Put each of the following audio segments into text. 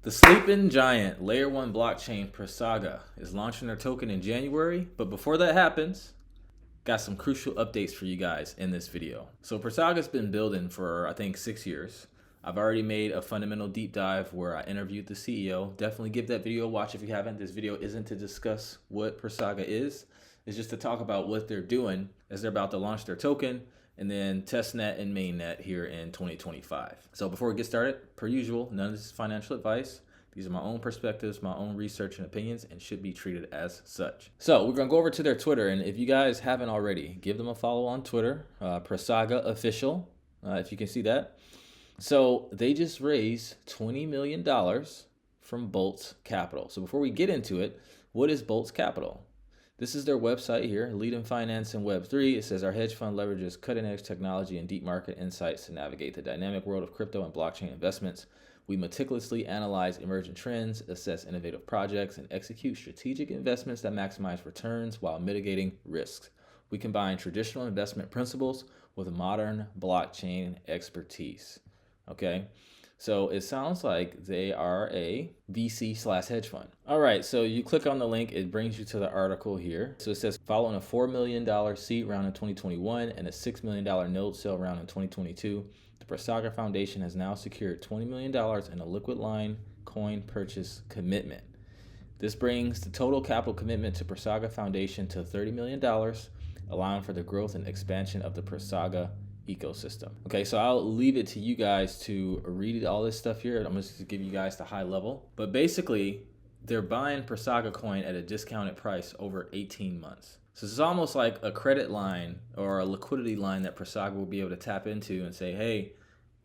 The sleeping giant layer 1 blockchain PraSaga is launching their token in January, but before that happens, got some crucial updates for you guys in this video. So PraSaga's been building for I think 6 years. I've already made a fundamental deep dive where I interviewed the CEO. Definitely give that video a watch if you haven't. This video isn't to discuss what PraSaga is. It's just to talk about what they're doing as they're about to launch their token and then testnet and mainnet here in 2025. So before we get started, per usual, none of this is financial advice. These are my own perspectives, my own research and opinions, and should be treated as such. So we're gonna go over to their Twitter, and if you guys haven't already, give them a follow on Twitter, PraSaga Official, if you can see that. So they just raised $20 million from Boltz Capital. So before we get into it, what is Boltz Capital? This is their website here, Lead in Finance and Web3. It says our hedge fund leverages cutting-edge technology and deep market insights to navigate the dynamic world of crypto and blockchain investments. We meticulously analyze emerging trends, assess innovative projects, and execute strategic investments that maximize returns while mitigating risks. We combine traditional investment principles with modern blockchain expertise. Okay? So it sounds like they are a VC/hedge fund. All right, so you click on the link, it brings you to the article here. So it says, following a $4 million seed round in 2021 and a $6 million node sale round in 2022, the PraSaga Foundation has now secured $20 million in a liquid line coin purchase commitment. This brings the total capital commitment to PraSaga Foundation to $30 million, allowing for the growth and expansion of the PraSaga ecosystem. Okay, so I'll leave it to you guys to read all this stuff here. I'm just to give you guys the high level. But basically, they're buying PraSaga coin at a discounted price over 18 months. So this is almost like a credit line or a liquidity line that PraSaga will be able to tap into and say, hey,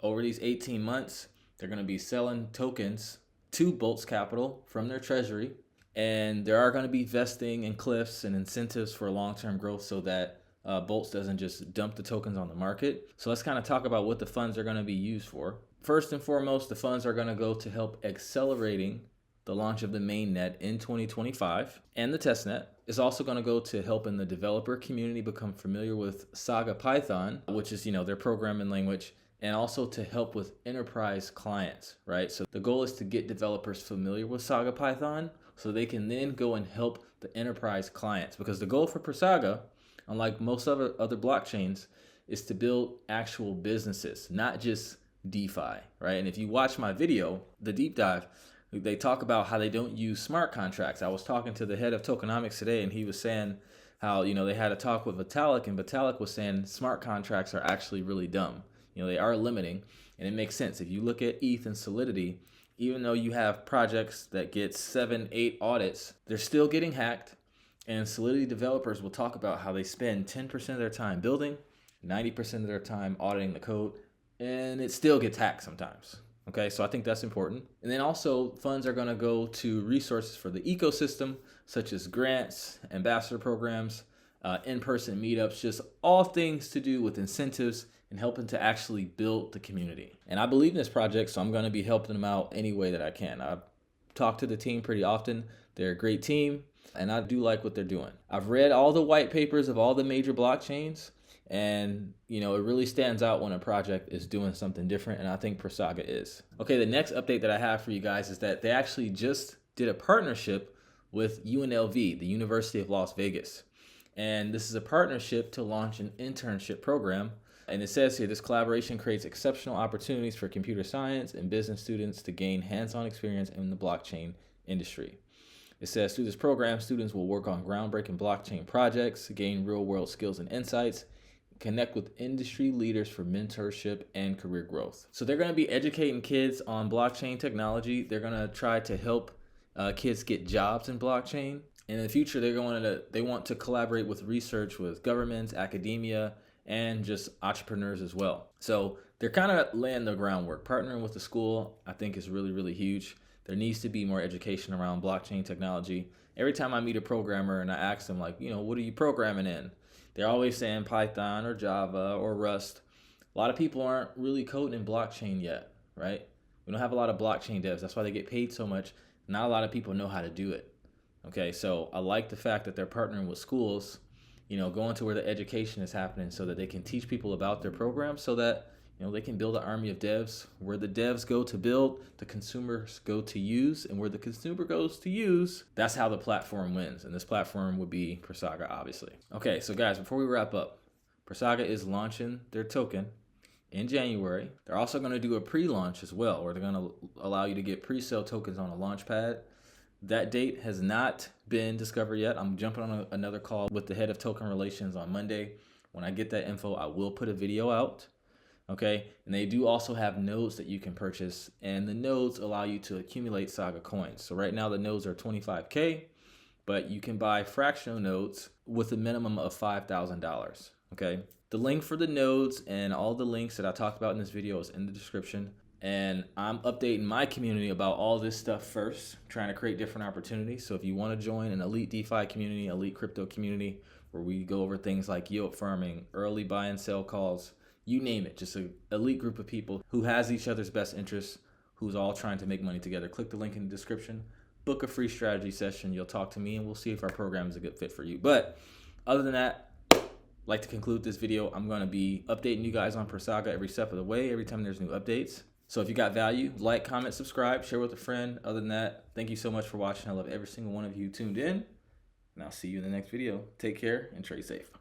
over these 18 months, they're going to be selling tokens to Boltz Capital from their treasury. And there are going to be vesting and cliffs and incentives for long-term growth so that Boltz doesn't just dump the tokens on the market. So let's kind of talk about what the funds are going to be used for. First and foremost, the funds are going to go to help accelerating the launch of the mainnet in 2025, and the testnet is also going to go to helping the developer community become familiar with Saga Python, which is, their programming language, and also to help with enterprise clients, right? So the goal is to get developers familiar with Saga Python so they can then go and help the enterprise clients, because the goal for PraSaga, unlike most other blockchains, is to build actual businesses, not just DeFi, right? And if you watch my video, the deep dive, they talk about how they don't use smart contracts. I was talking to the head of tokenomics today, and he was saying how, they had a talk with Vitalik, and Vitalik was saying smart contracts are actually really dumb. They are limiting, and it makes sense. If you look at ETH and Solidity, even though you have projects that get 7, 8 audits, they're still getting hacked. And Solidity developers will talk about how they spend 10% of their time building, 90% of their time auditing the code, and it still gets hacked sometimes. Okay, so I think that's important. And then also funds are going to go to resources for the ecosystem, such as grants, ambassador programs, in-person meetups, just all things to do with incentives and helping to actually build the community. And I believe in this project, so I'm going to be helping them out any way that I can. I've talked to the team pretty often. They're a great team, and I do like what they're doing. I've read all the white papers of all the major blockchains, and it really stands out when a project is doing something different, and I think PraSaga is. Okay, the next update that I have for you guys is that they actually just did a partnership with UNLV, the University of Las Vegas. And this is a partnership to launch an internship program. And it says here, this collaboration creates exceptional opportunities for computer science and business students to gain hands-on experience in the blockchain industry. It says through this program, students will work on groundbreaking blockchain projects, gain real-world skills and insights, connect with industry leaders for mentorship and career growth. So they're going to be educating kids on blockchain technology. They're going to try to help kids get jobs in blockchain. And in the future, they want to collaborate with research with governments, academia, and just entrepreneurs as well. So they're kind of laying the groundwork. Partnering with the school, I think, is really, really huge. There needs to be more education around blockchain technology. Every time I meet a programmer and I ask them, what are you programming in? They're always saying Python or Java or Rust. A lot of people aren't really coding in blockchain yet, right? We don't have a lot of blockchain devs. That's why they get paid so much. Not a lot of people know how to do it. Okay, so I like the fact that they're partnering with schools, going to where the education is happening so that they can teach people about their program so that, They can build an army of devs. Where the devs go to build, the consumers go to use, and where the consumer goes to use, that's how the platform wins. And this platform would be PraSaga, obviously. Okay, so guys, before we wrap up, PraSaga is launching their token in January. They're also going to do a pre-launch as well, where they're going to allow you to get pre-sale tokens on a launch pad. That date has not been discovered yet. I'm jumping on another call with the head of token relations on Monday. When I get that info, I will put a video out. Okay, and they do also have nodes that you can purchase, and the nodes allow you to accumulate Saga coins. So right now the nodes are 25K, but you can buy fractional nodes with a minimum of $5,000. Okay, the link for the nodes and all the links that I talked about in this video is in the description. And I'm updating my community about all this stuff first, trying to create different opportunities. So if you want to join an elite DeFi community, elite crypto community, where we go over things like yield farming, early buy and sell calls, you name it, just an elite group of people who has each other's best interests, who's all trying to make money together. Click the link in the description, book a free strategy session. You'll talk to me and we'll see if our program is a good fit for you. But other than that, I'd like to conclude this video. I'm going to be updating you guys on PraSaga every step of the way, every time there's new updates. So if you got value, like, comment, subscribe, share with a friend. Other than that, thank you so much for watching. I love every single one of you tuned in, and I'll see you in the next video. Take care and trade safe.